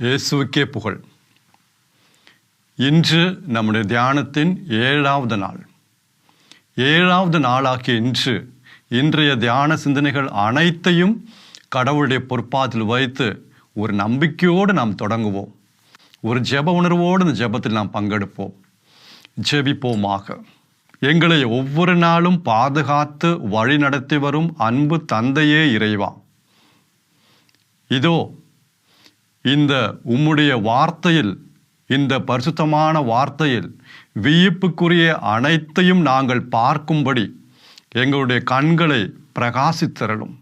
இயேசுவுக்கே புகழ். இன்று நம்முடைய தியானத்தின் 7வது நாள். 7வது நாளாகிய இன்றைய தியான சிந்தனைகள் அனைத்தையும் கடவுளுடைய பொற்பாதத்தில் வைத்து ஒரு நம்பிக்கையோடு நாம் தொடங்குவோம். ஒரு ஜெப உணர்வோடு இந்த ஜெபத்தில் நாம் பங்கெடுப்போம். ஜெபிப்போமாக. எங்களை ஒவ்வொரு நாளும் பாதுகாத்து வழி நடத்தி வரும் அன்பு தந்தையே இறைவா, இதோ இந்த உம்முடைய வார்த்தையில், இந்த பரிசுத்தமான வார்த்தையில் வியப்புக்குரிய அனைத்தையும் நாங்கள் பார்க்கும்படி எங்களுடைய கண்களை பிரகாசித்தரலும்.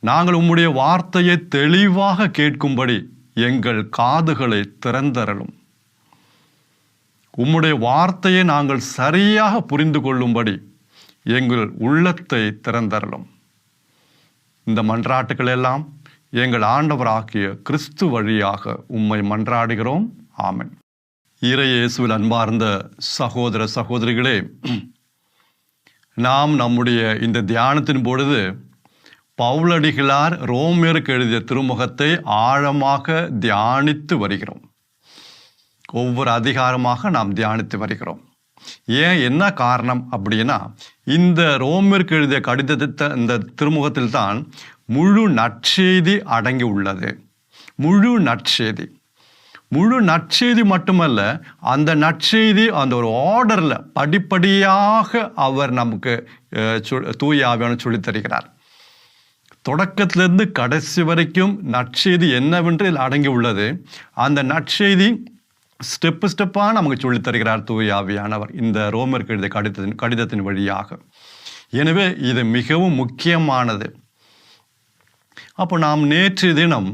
நாங்கள் உம்முடைய வார்த்தையை தெளிவாக கேட்கும்படி எங்கள் காதுகளை திறந்தரலும். உம்முடைய வார்த்தையை நாங்கள் சரியாக புரிந்து கொள்ளும்படி எங்கள் உள்ளத்தை திறந்தரலும். இந்த மன்றாட்டுக்கள் எல்லாம் எங்கள் ஆண்டவராகிய கிறிஸ்து வழியாக உம்மை மன்றாடுகிறோம். ஆமென். இறை இயேசுவில் அன்பார்ந்த சகோதர சகோதரிகளே, நாம் நம்முடைய இந்த தியானத்தின் பொழுது பவுலடிகளார் ரோமியருக்கு எழுதிய திருமுகத்தை ஆழமாக தியானித்து வருகிறோம். ஒவ்வொரு அதிகாரமாக நாம் தியானித்து வருகிறோம். ஏன், என்ன காரணம் அப்படின்னா, இந்த ரோமியருக்கு எழுதிய கடிதத்தை இந்த திருமுகத்தில் தான் முழு நற்செய்தி அடங்கி உள்ளது. முழு நற்செய்தி மட்டுமல்ல, அந்த நற்செய்தி அந்த ஒரு ஆர்டரில் படிப்படியாக அவர் நமக்கு தூய ஆவியானவர் சொல்லித் தருகிறார். தொடக்கத்திலிருந்து கடைசி வரைக்கும் நற்செய்தி என்னவென்று இதில் அடங்கி உள்ளது. அந்த நற்செய்தி ஸ்டெப்பாக நமக்கு சொல்லித் தருகிறார் தூய ஆவியானவர் இந்த ரோமருக்கு எழுதிய கடிதத்தின் வழியாக. எனவே இது மிகவும் முக்கியமானது. அப்போ நாம் நேற்று தினம்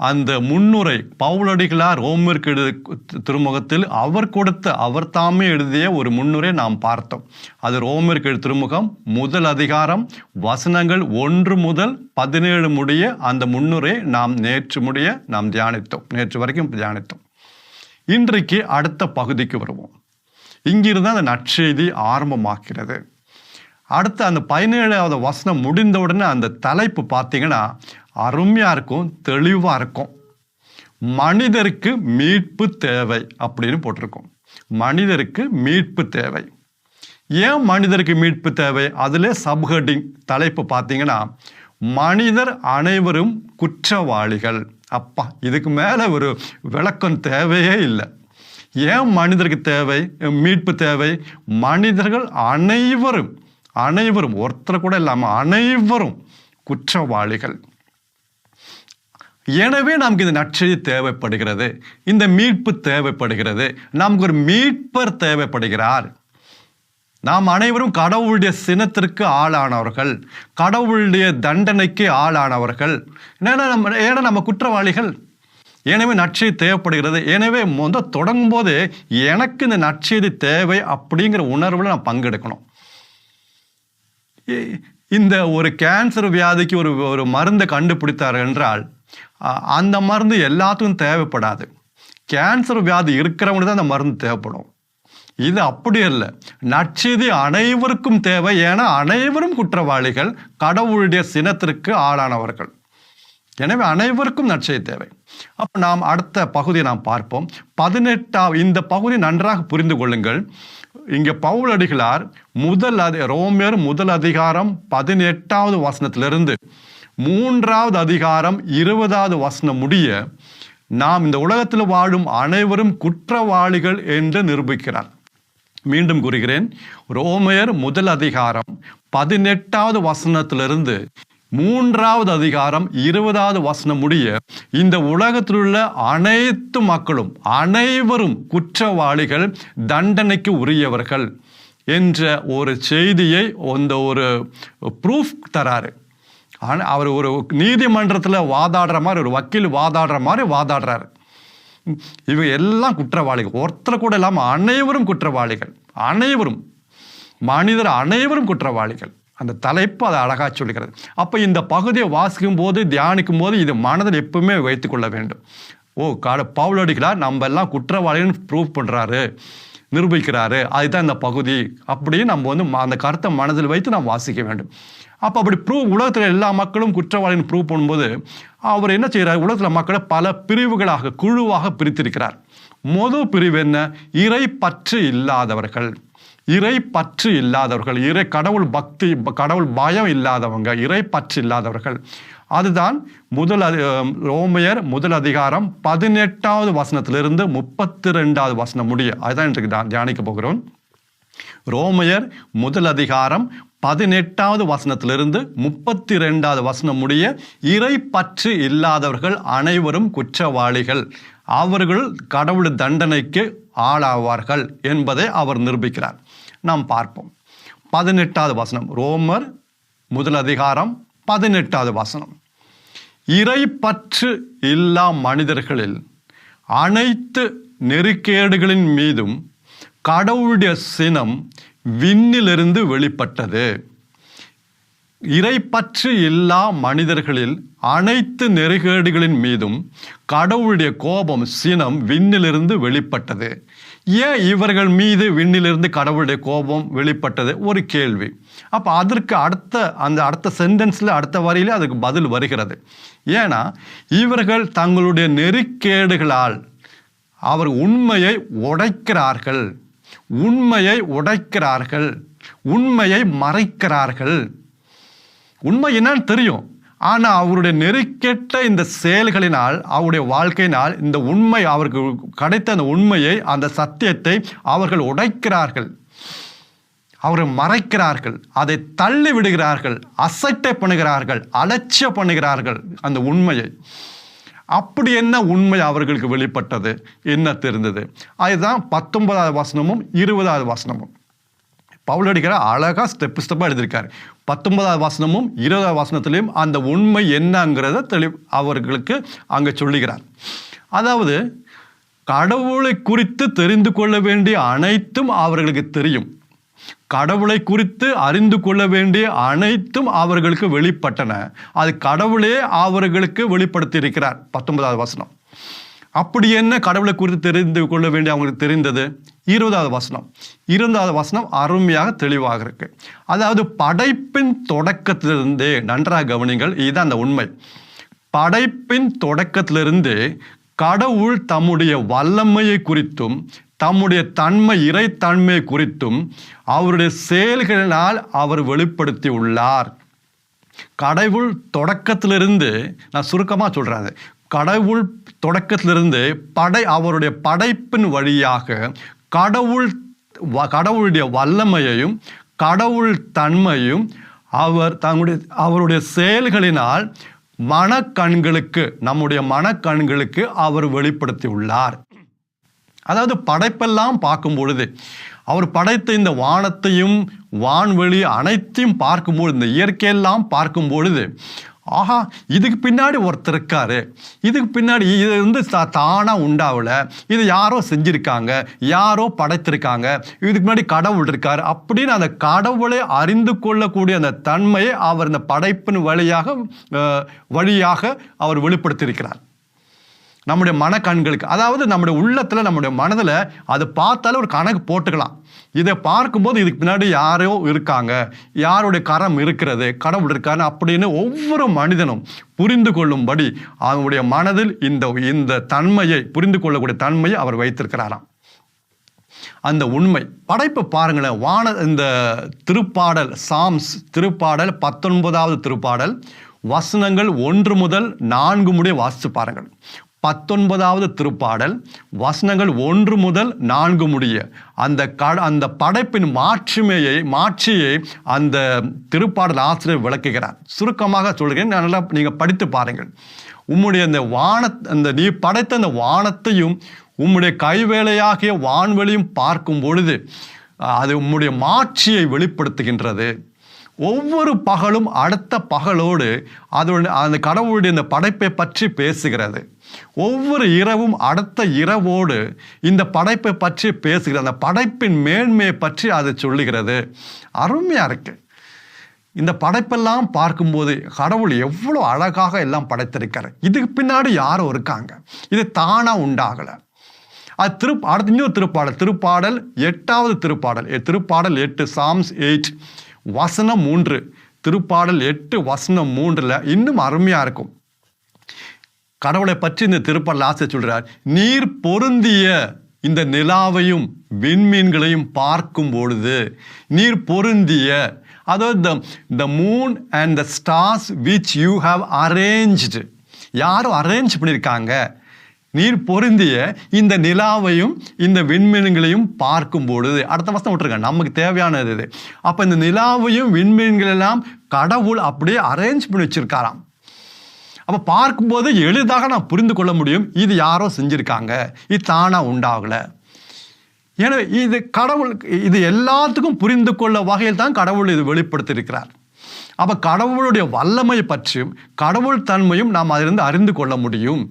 அந்த முன்னுரை பவுலடிகளார் ரோமருக்கு எழுதிய திருமுகத்தில் அவர் தாமே எழுதிய ஒரு முன்னுரை நாம் பார்த்தோம். அது ரோமருக்கு எழுதிய திருமுகம் 1 அதிகாரம் வசனங்கள் 1 முதல் 17 முடிய அந்த முன்னுரை நாம் நேற்று வரைக்கும் தியானித்தோம். இன்றைக்கு அடுத்த பகுதிக்கு வருவோம். இங்கிருந்து அந்த நற்செய்தி ஆரம்பமாகிறது. அடுத்து அந்த 17வது வசனம் முடிந்த உடனே அந்த தலைப்பு பார்த்தீங்கன்னா அருமையாக இருக்கும், தெளிவாக இருக்கும். மனிதருக்கு மீட்பு தேவை அப்படின்னு போட்டிருக்கோம். மனிதருக்கு மீட்பு தேவை. ஏன் மனிதருக்கு மீட்பு தேவை? அதில் சப்ஹெட்டிங் தலைப்பு பார்த்தீங்கன்னா மனிதர் அனைவரும் குற்றவாளிகள். அப்பா, இதுக்கு மேலே ஒரு விளக்கம் தேவையே இல்லை. ஏன் மனிதருக்கு தேவை மீட்பு தேவை? மனிதர்கள் அனைவரும் ஒருத்தர் கூட இல்லாமல் அனைவரும் குற்றவாளிகள். எனவே நமக்கு இந்த நற்செய்தி தேவைப்படுகிறது, இந்த மீட்பு தேவைப்படுகிறது. நமக்கு ஒரு மீட்பர் தேவைப்படுகிறார். நாம் அனைவரும் கடவுளுடைய சினத்திற்கு ஆளானவர்கள், கடவுளுடைய தண்டனைக்கு ஆளானவர்கள். ஏன்னா நம்ம குற்றவாளிகள். எனவே நற்செய்தி தேவைப்படுகிறது. எனவே தொடங்கும் போது எனக்கு இந்த நற்செய்தி தேவை அப்படிங்கிற உணர்வில் நான் பங்கெடுக்கணும். இந்த ஒரு கேன்சர் வியாதிக்கு ஒரு மருந்தை கண்டுபிடித்தார் என்றால் அந்த மருந்து எல்லாத்துக்கும் தேவைப்படாது. கேன்சர் வியாதி இருக்கிறவங்களுக்கு தான் அந்த மருந்து தேவைப்படும். இது அப்படி அல்ல. நற்செய்தி அனைவருக்கும் தேவை. ஏன்னா அனைவரும் குற்றவாளிகள், கடவுளுடைய சினத்திற்கு ஆளானவர்கள். எனவே அனைவருக்கும் நற்செய்தி தேவை. அப்போ நாம் அடுத்த பகுதியை நாம் பார்ப்போம். 18 இந்த பகுதி நன்றாக புரிந்து கொள்ளுங்கள். இங்கே பவுலடிகளார் ரோமியர் 1 அதிகாரம் 18வது வசனத்திலிருந்து 3வது அதிகாரம் 20வது வசனம் முடிய நாம் இந்த உலகத்தில் வாழும் அனைவரும் குற்றவாளிகள் என்று நிரூபிக்கிறார். மீண்டும் கூறுகிறேன், ரோமியர் 1 அதிகாரம் 18வது வசனத்திலிருந்து 3வது அதிகாரம் 20வது வசனம் முடிய இந்த உலகத்தில் உள்ள அனைத்து மக்களும் அனைவரும் குற்றவாளிகள், தண்டனைக்கு உரியவர்கள் என்ற ஒரு செய்தியை ஒரு ப்ரூஃப் தராரு. அவர் ஒரு நீதிமன்றத்தில் வாதாடுற மாதிரி, ஒரு வக்கீல் வாதாடுற மாதிரி வாதாடுறாரு. இவங்க எல்லாம் குற்றவாளிகள், ஒருத்தர் கூட இல்லாமல் அனைவரும் குற்றவாளிகள், மனிதர் அனைவரும் குற்றவாளிகள். அந்த தலைப்பு அதை அழகாக சொல்லுகிறது. அப்போ இந்த பகுதியை வாசிக்கும் போது, தியானிக்கும் போது இது மனதில் எப்பவுமே வைத்துக்கொள்ள வேண்டும். பவுலடிகளார் நம்ம எல்லாம் குற்றவாளின்னு ப்ரூவ் பண்ணுறாரு, நிரூபிக்கிறாரு. அதுதான் இந்த பகுதி. அப்படியே நம்ம அந்த கருத்தை மனதில் வைத்து நாம் வாசிக்க வேண்டும். அப்போ அப்படி உலகத்தில் எல்லா மக்களும் குற்றவாளின்னு ப்ரூவ் பண்ணும்போது அவர் என்ன செய்கிறார், உலகத்தில் மக்களை பல பிரிவுகளாக குழுவாக பிரித்திருக்கிறார். முதல் பிரிவு என்ன, இறை பற்று இல்லாதவர்கள். இறை பற்று இல்லாதவர்கள், கடவுள் பக்தி கடவுள் பயம் இல்லாதவங்க, இறை பற்று இல்லாதவர்கள். அதுதான் ரோமையர் 1 வசனத்திலிருந்து 32 வசனம் முடிய. அதுதான் இன்றைக்கு தியானிக்க போகிறோம். ரோமையர் 1 வசனத்திலிருந்து 32 வசனம் முடிய, இறை பற்று இல்லாதவர்கள் அனைவரும் குற்றவாளிகள், அவர்கள் கடவுள் தண்டனைக்கு ஆளாவார்கள் என்பதை அவர் நிரூபிக்கிறார். நாம் பார்ப்போம். 18 வசனம், ரோமர் 1 வசனம். இறை பற்று இல்லா மனிதர்களில் அனைத்து நெறிக்கேடுகளின் மீதும் கடவுளுடைய சினம் விண்ணிலிருந்து வெளிப்பட்டது. இறைப்பற்று இல்லா மனிதர்களில் அனைத்து நெறிகேடுகளின் மீதும் கடவுளுடைய கோபம் சினம் விண்ணிலிருந்து வெளிப்பட்டது. ஏன் இவர்கள் மீது விண்ணிலிருந்து கடவுளுடைய கோபம் வெளிப்பட்டது? ஒரு கேள்வி. அப்போ அதற்கு அடுத்த சென்டென்ஸில் அடுத்த வரியிலே அதுக்கு பதில் வருகிறது. ஏன்னா இவர்கள் தங்களுடைய நெறிக்கேடுகளால் அவர் உண்மையை உடைக்கிறார்கள், உண்மையை மறைக்கிறார்கள். உண்மை என்னன்னு தெரியும், ஆனால் அவருடைய நெறிக்கெட்ட இந்த செயல்களினால், அவருடைய வாழ்க்கையினால் இந்த உண்மை, அவருக்கு கிடைத்த அந்த உண்மையை, அந்த சத்தியத்தை அவர்கள் உடைக்கிறார்கள், அவர்கள் மறைக்கிறார்கள், அதை தள்ளி விடுகிறார்கள், அசட்டை பண்ணுகிறார்கள், அலட்சிய பண்ணுகிறார்கள் அந்த உண்மையை. அப்படி என்ன உண்மை அவர்களுக்கு வெளிப்பட்டது, என்ன தெரிந்தது? அதுதான் 19 வசனமும் 20 வசனமும். பவுலடிக்கிற அழகா ஸ்டெப்பாக எழுதியிருக்காரு. 19 வசனமும் 20 வசனத்திலையும் அந்த உண்மை என்னங்கிறத அவர்களுக்கு அங்கே சொல்லுகிறார். அதாவது கடவுளை குறித்து தெரிந்து கொள்ள வேண்டிய அனைத்தும் அவர்களுக்கு தெரியும், கடவுளை குறித்து அறிந்து கொள்ள வேண்டிய அனைத்தும் அவர்களுக்கு வெளிப்பட்டன. அது கடவுளே அவர்களுக்கு வெளிப்படுத்தி இருக்கிறார். 19 வசனம். அப்படி என்ன கடவுளை குறித்து தெரிந்து கொள்ள வேண்டிய அவங்களுக்கு தெரிந்தது? 20 வசனம். 20 வசனம் அருமையாக தெளிவாக இருக்கு. அதாவது படைப்பின் தொடக்கத்திலிருந்தே, நன்றாக கவனிங்கள், இதுதான் அந்த உண்மை. படைப்பின் தொடக்கத்திலிருந்தே கடவுள் தம்முடைய வல்லமையை குறித்தும் தம்முடைய இறைத்தன்மை குறித்தும் அவருடைய செயல்களினால் அவர் வெளிப்படுத்தி உள்ளார். கடவுள் தொடக்கத்திலிருந்து, நான் சுருக்கமாக சொல்றேன், கடவுள் தொடக்கத்திலிருந்து அவருடைய படைப்பின் வழியாக கடவுளுடைய வல்லமையையும் கடவுள் தன்மையும் அவருடைய செயல்களினால் நம்முடைய மனக்கண்களுக்கு அவர் வெளிப்படுத்தி உள்ளார். அதாவது படைப்பெல்லாம் பார்க்கும் பொழுது, அவர் படைத்த இந்த வானத்தையும் வான்வெளி அனைத்தையும் பார்க்கும்பொழுது, இந்த இயற்கையெல்லாம் பார்க்கும் பொழுது, ஆஹா, இதுக்கு பின்னாடி ஒருத்தர் இருக்காரு, இதுக்கு பின்னாடி இது வந்து தானா உண்டாகல, இது யாரோ செஞ்சிருக்காங்க, யாரோ படைத்திருக்காங்க, இதுக்கு முன்னாடி கடவுள் இருக்காரு அப்படின்னு அந்த கடவுளை அறிந்து கொள்ளக்கூடிய அந்த தன்மையை அவர் இந்த படைப்பின் வழியாக அவர் வெளிப்படுத்தியிருக்கிறார் நம்முடைய மனக்கண்களுக்கு. அதாவது நம்முடைய உள்ளத்துல, நம்முடைய மனதில் அது பார்த்தாலும் ஒரு கணக்கு போட்டுக்கலாம். இதை பார்க்கும்போது இதுக்கு பின்னாடி யாரோ இருக்காங்க, யாருடைய கரம் இருக்கிறது, கடவுள் இருக்காரு அப்படின்னு ஒவ்வொரு மனிதனும் புரிந்து கொள்ளும்படி அவனுடைய மனதில் இந்த தன்மையை, புரிந்து கொள்ளக்கூடிய தன்மையை அவர் வைத்திருக்கிறாராம். அந்த உண்மை படைப்பு பாருங்களேன். இந்த திருப்பாடல், சாம்ஸ் திருப்பாடல் 19வது திருப்பாடல் வசனங்கள் 1 முதல் 4 முடிய வாசித்து பாருங்கள். 19வது திருப்பாடல் வசனங்கள் 1 முதல் 4 முடிய அந்த படைப்பின் மாட்சியை அந்த திருப்பாடல் ஆசிரியர் விளக்குகிறார். சுருக்கமாக சொல்கிறேன், நல்லா நீங்க படித்து பாருங்கள். உம்முடைய நீ படைத்த அந்த வானத்தையும் உம்முடைய கைவேலையாகிய வான்வெளியும் பார்க்கும் பொழுது அது உம்முடைய மாட்சியை வெளிப்படுத்துகின்றது. ஒவ்வொரு பகலும் அடுத்த பகலோடு அந்த கடவுளுடைய இந்த படைப்பை பற்றி பேசுகிறது. ஒவ்வொரு இரவும் அடுத்த இரவோடு இந்த படைப்பை பற்றி பேசுகிறது. அந்த படைப்பின் மேன்மையை பற்றி அது சொல்லுகிறது. அருமையா இருக்கு. இந்த படைப்பெல்லாம் பார்க்கும்போது கடவுள் எவ்வளவு அழகாக எல்லாம் படைத்திருக்காரு. இதுக்கு பின்னாடி யாரோ இருக்காங்க, இது தானா உண்டாகல. அது அடுத்து இன்னொரு திருப்பாடல் 8வது திருப்பாடல் 8 சாம்ஸ் 8 வசனம் 3. திருப்பாடல் 8:3 இன்னும் அருமையா இருக்கும். கடவுளை பற்றி இந்த திருப்பாடல் ஆசிரியர் சொல்றார், நீர் பொருந்திய இந்த நிலாவையும் விண்மீன்களையும் பார்க்கும் பொழுது, நீர் பொருந்திய, அதாவது the moon and the stars which you have arranged, யாரும் அரேஞ்ச் பண்ணியிருக்காங்க, நீர் பொருந்திய இந்த நிலாவையும் இந்த விண்மீன்களையும் பார்க்கும் பொழுது. அடுத்த வசனம் விட்டுருங்க, நமக்கு தேவையானது இது. அப்ப இந்த நிலாவையும் விண்மீன்கள் எல்லாம் கடவுள் அப்படியே அரேஞ்ச் பண்ணி வச்சிருக்காராம். அப்ப பார்க்கும்போது எளிதாக நான் புரிந்து கொள்ள முடியும், இது யாரோ செஞ்சிருக்காங்க, இது தானா உண்டாகல. எனவே இது கடவுள், இது எல்லாத்துக்கும் புரிந்து கொள்ள வகையில் தான் கடவுள் இது வெளிப்படுத்தியிருக்கிறார். அப்ப கடவுளுடைய வல்லமை பற்றியும் கடவுள் தன்மையும் நாம் அதிலிருந்து அறிந்து கொள்ள முடியும்.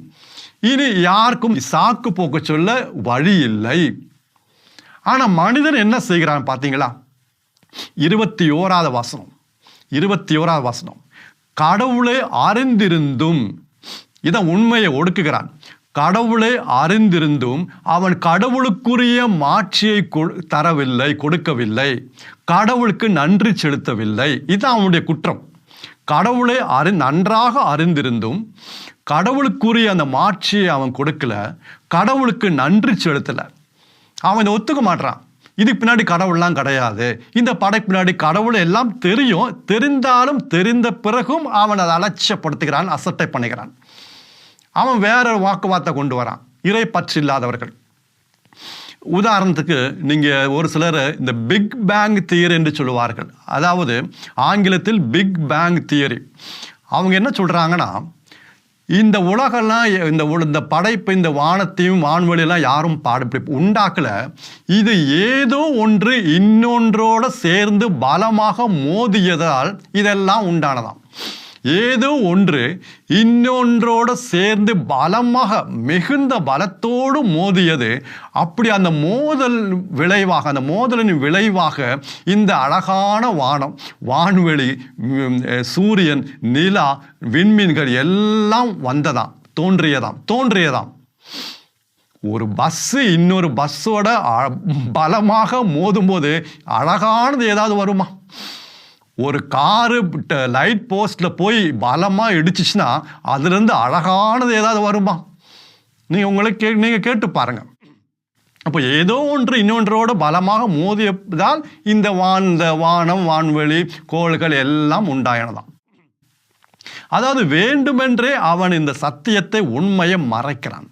இனி யாருக்கும் சாக்கு போக்கு சொல்ல வழி இல்லை. ஆனா மனிதன் என்ன செய்கிறான் பார்த்தீங்களா? 21வது வசனம், கடவுளை அறிந்திருந்தும், இதான் உண்மையை ஒடுக்குகிறான். கடவுளை அறிந்திருந்தும் அவன் கடவுளுக்குரிய மாட்சியை கொடுக்கவில்லை, கடவுளுக்கு நன்றி செலுத்தவில்லை. இதுதான் அவனுடைய குற்றம். கடவுளை நன்றாக அறிந்திருந்தும் கடவுளுக்குரிய அந்த மாட்சியை அவன் கொடுக்கல, கடவுளுக்கு நன்றி செலுத்தல. அவன் ஒத்துக்க மாட்டான். இதுக்கு பின்னாடி கடவுள்லாம் கிடையாது, இந்த படைக்கு பின்னாடி கடவுள் எல்லாம் தெரியும், தெரிந்தாலும் தெரிந்த பிறகும் அவன் அதை அலட்சியப்படுத்துகிறான், அசட்டை பண்ணுகிறான். அவன் வேற வாக்குவாதத்தை கொண்டு வரான். இறை பற்று இல்லாதவர்கள். உதாரணத்துக்கு நீங்க ஒரு சிலர் இந்த பிக் பேங் தியரி என்று சொல்லுவார்கள். அதாவது ஆங்கிலத்தில் பிக் பேங் தியரி. அவங்க என்ன சொல்றாங்கன்னா, இந்த உலகெல்லாம், இந்த படைப்பு, இந்த வானத்தையும் வான்வெளியெல்லாம் யாரும் உண்டாக்கல, இது ஏதோ ஒன்று இன்னொன்றோட சேர்ந்து பலமாக மோதியதால் இதெல்லாம் உண்டானதாம். ஏதோ ஒன்று இன்னொன்றோட சேர்ந்து பலமாக, மிகுந்த பலத்தோடு மோதியது. அப்படி அந்த மோதலின் விளைவாக இந்த அழகான வானம், வான்வெளி, சூரியன், நிலா, விண்மீன்கள் எல்லாம் வந்ததாம், தோன்றியதாம். ஒரு பஸ் இன்னொரு பஸ்ஸோட பலமாக மோதும் போது அழகானது ஏதாவது வருமா? ஒரு காரு லைட் போஸ்ட்ல போய் பலமா இடிச்சுச்சுன்னா அதுல இருந்து அழகானது ஏதாவது வருமா? நீங்க கேட்டு பாருங்க. அப்போ ஏதோ ஒன்று இன்னொன்றோட பலமாக மோதியதால் இந்த வானம், வான்வெளி, கோள்கள் எல்லாம் உண்டாயினதாம். அதாவது வேண்டுமென்றே அவன் இந்த சத்தியத்தை, உண்மையை மறைக்கிறான்.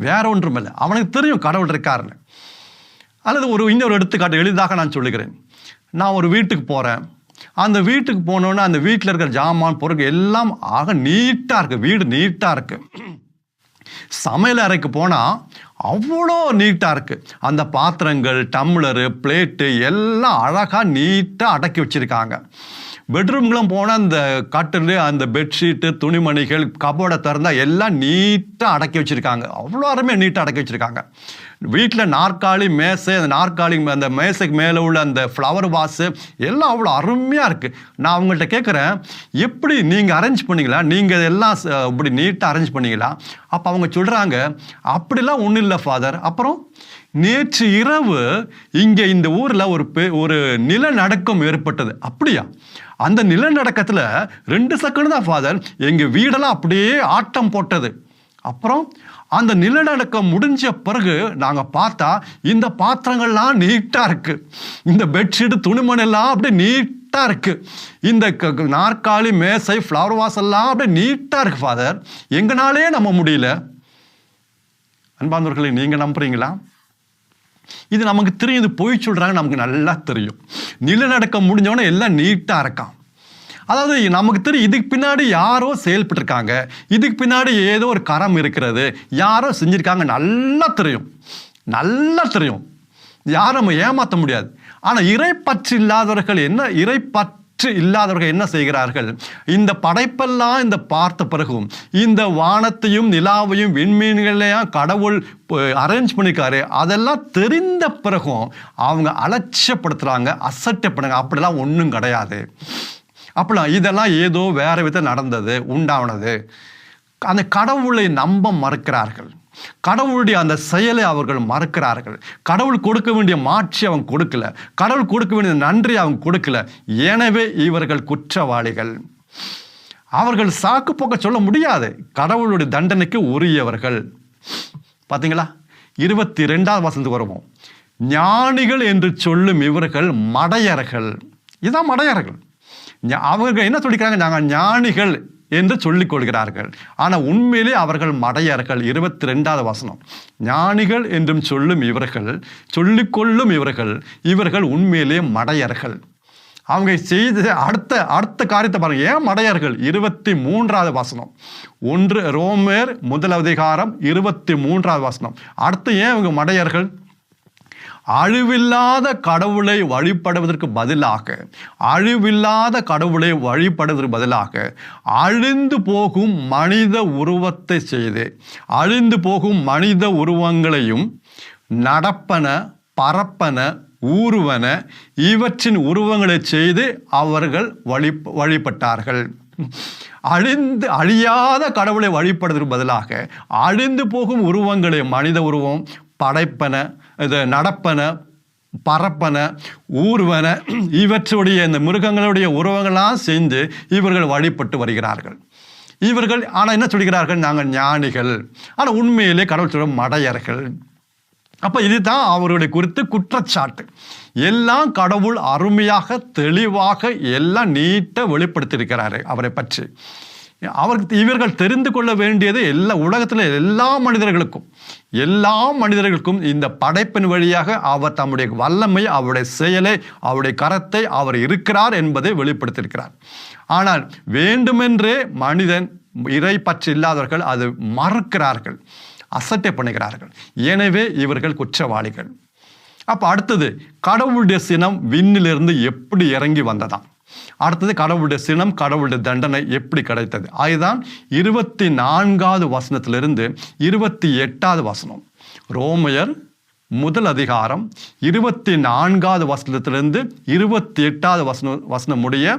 வேற ஒன்றும் இல்லை, அவனுக்கு தெரியும் கடவுள் இருக்காருன்னு. அல்லது இன்னொரு எடுத்துக்காட்டு எளிதாக நான் சொல்லுகிறேன். நான் ஒரு வீட்டுக்கு போறேன். அந்த வீட்டுக்கு போனோன்னா அந்த வீட்டில் இருக்கிற ஜாமான், பொருட்கள் எல்லாம் ஆக நீட்டா இருக்கு, வீடு நீட்டா இருக்கு. சமையல் அறைக்கு போனா அவ்வளோ நீட்டா இருக்கு. அந்த பாத்திரங்கள், டம்ளரு, பிளேட்டு எல்லாம் அழகா நீட்டா அடக்கி வச்சிருக்காங்க. பெட்ரூம்குலாம் போனால் அந்த கட்டில், அந்த பெட்ஷீட்டு, துணிமணிகள், கபோர்டை திறந்தா எல்லாம் நீட்டாக அடக்கி வச்சுருக்காங்க. அவ்வளோ அருமையாக நீட்டாக அடக்கி வச்சுருக்காங்க. வீட்டில் நாற்காலி, மேசை, அந்த நாற்காலி, அந்த மேசைக்கு மேலே உள்ள அந்த ஃப்ளவர் வாஸு எல்லாம் அவ்வளோ அருமையாக இருக்குது. நான் அவங்கள்ட்ட கேட்குறேன், எப்படி நீங்கள் அரேஞ்ச் பண்ணிங்களா? நீங்கள் எல்லாம் இப்படி நீட்டாக அரேஞ்ச் பண்ணிங்களா? அப்போ அவங்க சொல்கிறாங்க, அப்படிலாம் ஒன்றும் இல்லை ஃபாதர். அப்புறம் நேற்று இரவு இங்கே இந்த ஊரில் ஒரு நிலநடுக்கம் ஏற்பட்டது. அப்படியா? அந்த நிலநடுக்கத்தில் 2 செகண்ட் தான் ஃபாதர், எங்கள் வீடெல்லாம் அப்படியே ஆட்டம் போட்டது. அப்புறம் அந்த நிலநடுக்கம் முடிஞ்ச பிறகு நாங்கள் பார்த்தா இந்த பாத்திரங்கள்லாம் நீட்டாக இருக்கு, இந்த பெட்ஷீட், துணிமணி எல்லாம் அப்படியே நீட்டாக இருக்கு, இந்த நாற்காலி, மேசை, ஃப்ளவர் வாஸ் எல்லாம் அப்படியே நீட்டாக இருக்கு ஃபாதர். எங்கனாலே நம்ப முடியல. அன்பார்ந்தவர்களே, நீங்கள் நம்புறீங்களா? இது நமக்கு தெரியும், இது பொய் சொல்றாங்க, நமக்கு நல்லா தெரியும். நிலநடுக்கம் முடிஞ்சவொடனே எல்லாம் நீட்டா இருக்கான். அதாவது நமக்கு தெரியும், இதுக்கு பின்னாடி யாரோ செயல்பட்டு இருக்காங்க, இதுக்கு பின்னாடி ஏதோ ஒரு கரம் இருக்கிறது, யாரோ செஞ்சிருக்காங்க, நல்லா தெரியும். யாரும் நம்ம ஏமாற்ற முடியாது. ஆனா இறைப்பற்று இல்லாதவர்கள் என்ன செய்கிறார்கள்? இந்த படைப்பெல்லாம் இந்த பார்த்த பிறகும், இந்த வானத்தையும் நிலாவையும் விண்மீன்களையும் கடவுள் அரேஞ்ச் பண்ணிக்காரு, அதெல்லாம் தெரிந்த பிறகும் அவங்க அலட்சியப்படுத்துறாங்க, அசட்டை பண்ணுங்க. அப்படிலாம் ஒன்றும் கிடையாது. அப்படிலாம் இதெல்லாம் ஏதோ வேற விதத்தில் நடந்தது, உண்டானது. அந்த கடவுளை நம்ப மறுக்கிறார்கள். கடவுளுடைய அந்த செயலை அவர்கள் மறக்கிறார்கள். கடவுள் கொடுக்க வேண்டிய மாட்சி அவங்க கொடுக்கல, கடவுள் கொடுக்க வேண்டிய நன்றி அவங்க கொடுக்கல. எனவே இவர்கள் குற்றவாளிகள். அவர்கள் சாக்கு போக்க சொல்ல முடியாது, கடவுளுடைய தண்டனைக்கு உரியவர்கள். பார்த்தீங்களா? 22வது வசனத்துக்கு வருவோம். ஞானிகள் என்று சொல்லும் இவர்கள் மடையர்கள். இதுதான் மடையர்கள். அவர்கள் என்ன சொல்லிக்கிறாங்க? நாங்கள் ஞானிகள் என்று சொல்லிக் கொள்கிறார்கள். ஆனால் உண்மையிலே அவர்கள் மடையர்கள். 22வது வசனம். ஞானிகள் என்றும் சொல்லும் இவர்கள், சொல்லிக்கொள்ளும் இவர்கள் உண்மையிலே மடையர்கள். அவங்க செய்த அடுத்த காரியத்தை பாருங்க. ஏன் மடையர்கள்? 23வது வசனம். 1 ரோமர் 1 அதிகாரம் 23வது வசனம். அடுத்து ஏன் அவங்க மடையர்கள்? அழிவில்லாத கடவுளை வழிபடுவதற்கு பதிலாக அழிந்து போகும் மனித உருவத்தை செய்து, அழிந்து போகும் மனித உருவங்களையும் நடப்பன, பரப்பன, ஊர்வன இவற்றின் உருவங்களை செய்து அவர்கள் வழிபட்டார்கள். அழியாத கடவுளை வழிபடுவதற்கு பதிலாக அழிந்து போகும் உருவங்களை, மனித உருவம், படைப்பன, நடப்பன, பரப்பன, ஊர்வன இவற்றுடைய இந்த மிருகங்களுடைய உருவங்களாம் செஞ்சு இவர்கள் வழிபட்டு வருகிறார்கள். இவர்கள் ஆனால் என்ன சொல்கிறார்கள்? நாங்கள் ஞானிகள். ஆனால் உண்மையிலே கடவுள் சொல்ற மடையர்கள். அப்போ இதுதான் அவருடைய குறித்து குற்றச்சாட்டு. எல்லாம் கடவுள் அருமையாக தெளிவாக எல்லாம் நீட்டாக வெளிப்படுத்தியிருக்கிறாரு அவரை பற்றி. இவர்கள் தெரிந்து கொள்ள வேண்டியது உலகத்தில் எல்லா மனிதர்களுக்கும் இந்த படைப்பின் வழியாக அவர் தம்முடைய வல்லமை, அவருடைய செயலை, அவருடைய கரத்தை அவர் இருக்கிறார் என்பதை வெளிப்படுத்தியிருக்கிறார். ஆனால் வேண்டுமென்றே மனிதன் இறை பற்று இல்லாதவர்கள் அது மறுக்கிறார்கள், அசட்டை பண்ணுகிறார்கள். எனவே இவர்கள் குற்றவாளிகள். அப்போ அடுத்தது கடவுளுடைய சினம் விண்ணிலிருந்து எப்படி இறங்கி வந்ததாம். அடுத்தது கடவுளுடைய சினம், கடவுளுடைய தண்டனை எப்படி கிடைத்தது. அதுதான் 24வது வசனத்திலிருந்து 28வது வசனம். ரோமையர் 1 அதிகாரம் 24வது வசனத்திலிருந்து 28வது வசனம் முடிய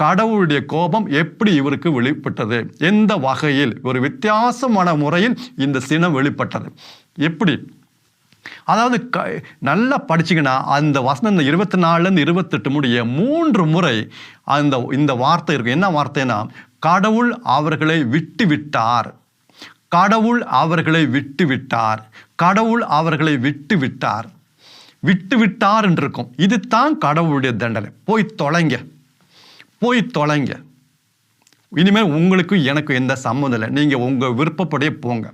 கடவுளுடைய கோபம் எப்படி இவருக்கு வெளிப்பட்டது, எந்த வகையில், ஒரு வித்தியாசமான முறையில் இந்த சினம் வெளிப்பட்டது எப்படி. அதாவது நல்லா படிச்சிங்கன்னா அந்த வசனம் 24லேருந்து 28 முடிய 3 முறை இந்த வார்த்தை இருக்கும். என்ன வார்த்தைனா? கடவுள் அவர்களை விட்டு விட்டார், கடவுள் அவர்களை விட்டு விட்டார், கடவுள் அவர்களை விட்டு விட்டார், விட்டு விட்டார் என்று இருக்கும். இதுதான் கடவுளுடைய தண்டனை. போய் தொலைங்க. இனிமேல் உங்களுக்கு எனக்கு எந்த சம்மந்தம் இல்லை, நீங்கள் உங்கள் விருப்பப்படியே போங்க.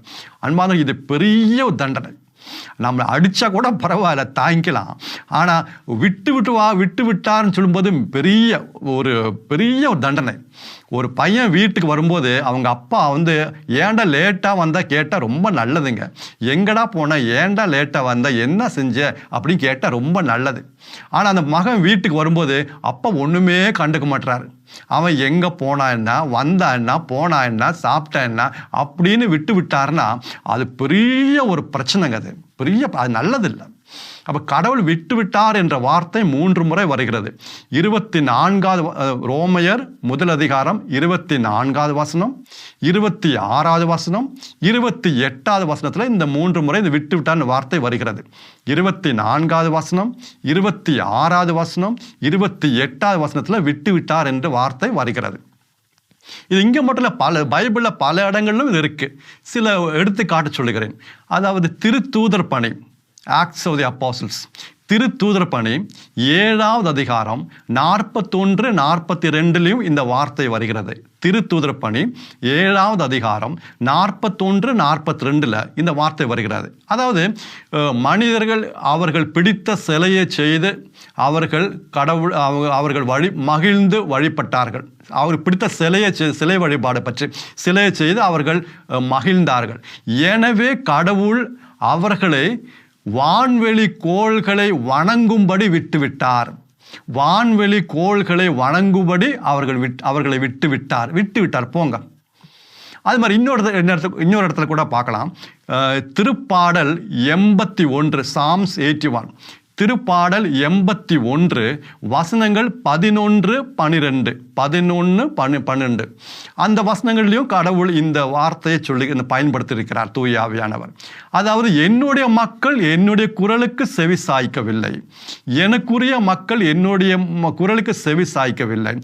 அன்பான இது பெரிய தண்டனை. நம்மளை அடித்தா கூட பரவாயில்ல, தாங்கிக்கலாம். ஆனால் விட்டு விட்டார்னு சொல்லும்போது பெரிய ஒரு தண்டனை. ஒரு பையன் வீட்டுக்கு வரும்போது அவங்க அப்பா ஏன்டா லேட்டாக வந்தால் கேட்டால் ரொம்ப நல்லதுங்க. எங்கடா போன, ஏன்டா லேட்டாக வந்தால், என்ன செஞ்ச அப்படின்னு கேட்டால் ரொம்ப நல்லது. ஆனால் அந்த மகன் வீட்டுக்கு வரும்போது அப்பா ஒன்றுமே கண்டுக்க மாட்டாரு. அவன் எங்கே போனா என்ன, வந்தா என்ன, போனா என்ன, சாப்பிட்டா என்ன அப்படின்னு விட்டு விட்டாருன்னா அது பெரிய ஒரு பிரச்சனைங்க. அது நல்லதில்லை. அப்போ கடவுள் விட்டு விட்டார் என்ற வார்த்தை 3 முறை வருகிறது. 24வது ரோமையர் 1 அதிகாரம் 24வது வசனம், 26வது வசனம், 28வது வசனத்தில் இந்த 3 முறை இந்த விட்டு விட்டார் வார்த்தை வருகிறது. 24வது வசனம், 26வது வசனம், 28வது வசனத்தில் விட்டு விட்டார் என்ற வார்த்தை வருகிறது. இது இங்கே மட்டும் இல்லை, பைபிளில் பல இடங்களிலும் இது இருக்கு. சில எடுத்துக்காட்டு சொல்லுகிறேன். அதாவது திருத்தூதர் பணி, ஆக்ட்ஸ் ஆஃப் தி அப்போஸ்டல்ஸ், திருத்தூதர் பணி 7வது அதிகாரம் 41, 42லையும் இந்த வார்த்தை வருகிறது. திருத்தூதர் பணி 7வது அதிகாரம் 41, 42ல் இந்த வார்த்தை வருகிறது. அதாவது மனிதர்கள் அவர்கள் பிடித்த சிலையை செய்து அவர்கள் மகிழ்ந்து வழிபட்டார்கள். அவர் பிடித்த சிலை வழிபாடு பற்றி சிலையை செய்து அவர்கள் மகிழ்ந்தார்கள். எனவே கடவுள் அவர்களை வான்வெளி கோள்களை வணங்கும்படி விட்டுவிட்டார். வான்வெளி கோள்களை வணங்கும்படி அவர்களை விட்டுவிட்டார் போங்க. அது மாதிரி இன்னொரு இடத்துல கூட பார்க்கலாம். திருப்பாடல் 81, சாம்ஸ் 81, திருப்பாடல் 81 வசனங்கள் 11, 12, 11, 12 அந்த வசனங்கள்லையும் கடவுள் இந்த வார்த்தையை சொல்லி பயன்படுத்தியிருக்கிறார் தூய ஆவியானவர். அதாவது என்னுடைய மக்கள் என்னுடைய குரலுக்கு செவி சாய்க்கவில்லை, எனக்குரிய மக்கள் என்னுடைய குரலுக்கு செவி சாய்க்கவில்லை,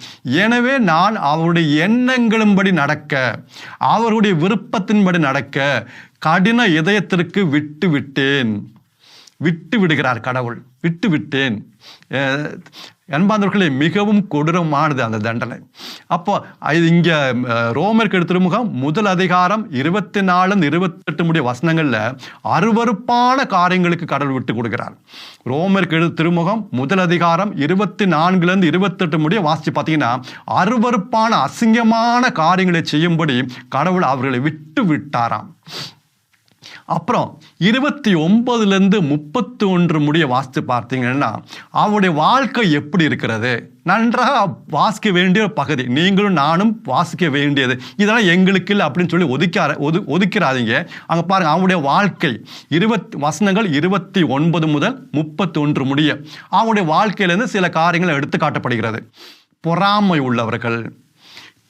எனவே நான் அவருடைய எண்ணங்களின்படி நடக்க, அவருடைய விருப்பத்தின்படி நடக்க கடின இதயத்திற்கு விட்டு விட்டேன். விட்டு விடுகிறார் கடவுள், விட்டு விட்டேன். அன்பார்ந்தவர்களே, மிகவும் கொடூரமானது அந்த தண்டனை. அப்போ இங்க ரோமருக்கு திருமுகம் 1 அதிகாரம் 24, 28 முடிய வசனங்கள்ல அருவருப்பான காரியங்களுக்கு கடவுள் விட்டு கொடுக்கிறார். ரோமருக்கு திருமுகம் 1 அதிகாரம் 24 28 முடிய வாசிச்சு பார்த்தீங்கன்னா அருவருப்பான அசிங்கமான காரியங்களை செய்யும்படி கடவுள் அவர்களை விட்டு விட்டாராம். அப்புறம் 29 31 முடிய வாசித்து பார்த்தீங்கன்னா அவருடைய வாழ்க்கை எப்படி இருக்கிறது, நன்றாக வாசிக்க வேண்டிய பகுதி, நீங்களும் நானும் வாசிக்க வேண்டியது. இதெல்லாம் எங்களுக்கு இல்லை அப்படின்னு சொல்லி ஒதுக்கிறாதீங்க. அங்கே பாருங்க, அவனுடைய வாழ்க்கை வசனங்கள் 29 முதல் 31 முடிய அவனுடைய வாழ்க்கையிலிருந்து சில காரியங்கள் எடுத்து காட்டப்படுகிறது. பொறாமை உள்ளவர்கள்,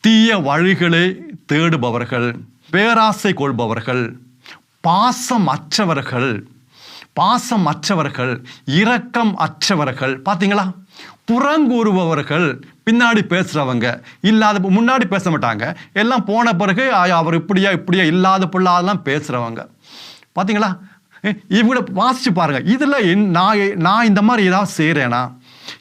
தீய வழிகளை தேடுபவர்கள், பேராசை கொள்பவர்கள், பாசம் அற்றவர்கள், இரக்கம் அற்றவர்கள், பார்த்தீங்களா, புறங்கூறுபவர்கள், பின்னாடி பேசுறவங்க, இல்லாத முன்னாடி பேச மாட்டாங்க, எல்லாம் போன பிறகு அவர் இப்படியா இல்லாத பொல்லாதெல்லாம் பேசுறவங்க, பார்த்தீங்களா. இவங்கள வாசிச்சு பாருங்க. இதுல நான் இந்த மாதிரி ஏதாவது செய்யறேனா,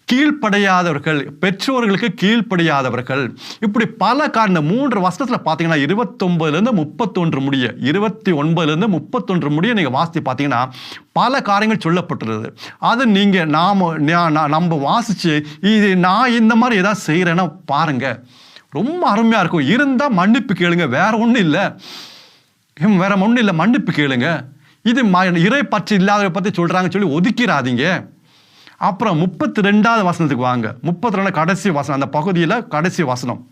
கீழ்ப்படையாதவர்கள், பெற்றோர்களுக்கு கீழ்ப்படியாதவர்கள், இப்படி பல காரணம். 3 வசனத்துல பாத்தீங்கன்னா 29 31 முடிய 29 31 முடிய நீங்க வாசித்து பாத்தீங்கன்னா பல காரியங்கள் சொல்லப்பட்டுருது. அது நீங்க நம்ம வாசிச்சு இது நான் இந்த மாதிரி ஏதாவது செய்யறேன்னா பாருங்க, ரொம்ப அருமையா இருக்கும். இருந்தா மன்னிப்பு கேளுங்க, வேற ஒண்ணும் இல்லை, மன்னிப்பு கேளுங்க. இது இறை பற்று இல்லாத பத்தி சொல்றாங்க சொல்லி ஒதுக்கிறாதீங்க. அப்புறம் 32வது வசனத்துக்கு வாங்க. 32 கடைசி வசனம், அந்த பகுதியில் கடைசி வசனம்.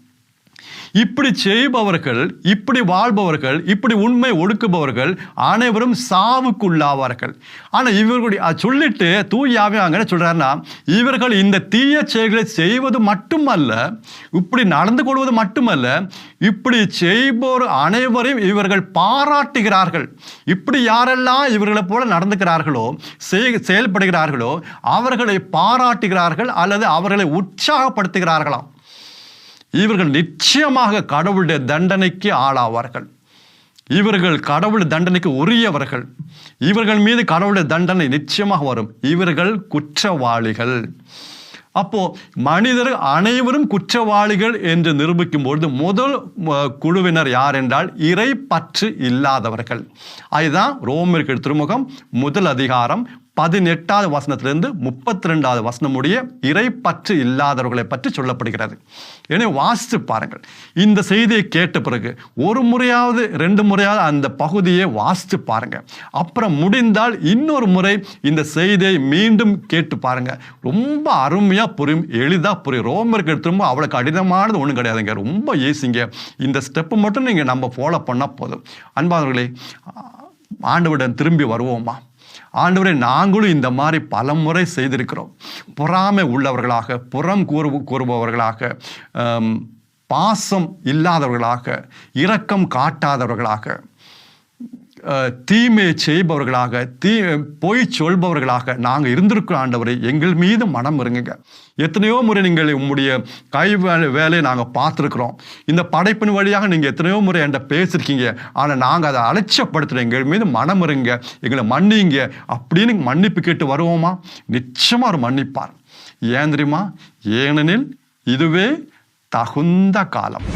இப்படி செய்பவர்கள், இப்படி வாழ்பவர்கள், இப்படி உண்மை ஒடுக்குபவர்கள் அனைவரும் சாவுக்குள்ளாவார்கள். ஆனா இவர்களுடைய சொல்லிட்டு தூயாவே என்ன சொல்றாருன்னா, இவர்கள் இந்த தீய செயல்களை செய்வது மட்டுமல்ல, இப்படி நடந்து கொள்வது மட்டுமல்ல, இப்படி செய்போர் அனைவரையும் இவர்கள் பாராட்டுகிறார்கள். இப்படி யாரெல்லாம் இவர்களை போல நடந்துக்கிறார்களோ, செயல்படுகிறார்களோ அவர்களை பாராட்டுகிறார்கள் அல்லது அவர்களை உற்சாகப்படுத்துகிறார்களாம். இவர்கள் நிச்சயமாக கடவுளுடைய தண்டனைக்கு ஆளாவார்கள். இவர்கள் கடவுள் தண்டனைக்கு உரியவர்கள். இவர்கள் மீது கடவுளுடைய தண்டனை நிச்சயமாக வரும். இவர்கள் குற்றவாளிகள். அப்போ மனிதர் அனைவரும் குற்றவாளிகள் என்று நிரூபிக்கும் பொழுது முதல் குழுவினர் யார் என்றால் இறை பற்று இல்லாதவர்கள். அதுதான் ரோமருக்கு திருமுகம் 1 அதிகாரம் 18வது வசனத்திலிருந்து 32வது வசனம் உடைய இறை பற்று இல்லாதவர்களை பற்றி சொல்லப்படுகிறது. எனவே வாசித்து பாருங்கள். இந்த செய்தியை கேட்ட பிறகு 1 முறையாவது 2 முறையாவது அந்த பகுதியை வாசித்து பாருங்க. அப்புறம் முடிந்தால் இன்னொரு முறை இந்த செய்தியை மீண்டும் கேட்டு பாருங்க. ரொம்ப அருமையா புரியும், எளிதா புரியும். ரோமருக்கு திரும்ப அவ்வளவு கடினமானது ஒன்றும் கிடையாதுங்க, ரொம்ப ஈஸிங்க. இந்த ஸ்டெப் மட்டும் நீங்க நம்ம ஃபாலோ பண்ணா போதும். அன்பானவர்களே, ஆண்டவரிடம் திரும்பி வருவோமா? ஆண்டவரே, நாங்களும் இந்த மாதிரி பல முறை செய்திருக்கிறோம். பொறாமை உள்ளவர்களாக, புறம் கூறுபவர்களாக, பாசம் இல்லாதவர்களாக, இரக்கம் காட்டாதவர்களாக, தீமையை செய்பவர்களாக, பொய் சொல்பவர்களாக நாங்கள் இருந்திருக்கிறோம். ஆண்டவரை, எங்கள் மீது மனம் இருங்குங்க. எத்தனையோ முறை நீங்கள் உங்களுடைய கை வேலையை நாங்கள் பார்த்துருக்குறோம். இந்த படைப்பின் வழியாக நீங்கள் எத்தனையோ முறை என்கிட்ட பேசியிருக்கீங்க. ஆனால் நாங்கள் அதை அலட்சியப்படுத்துகிறோம். எங்கள் மீது மனம் இருங்க, எங்களை மன்னிங்க அப்படின்னு மன்னிப்பு கேட்டு வருவோமா? நிச்சயமாக அவர் மன்னிப்பார். ஏன் தெரியுமா? ஏனெனில் இதுவே தகுந்த காலம்.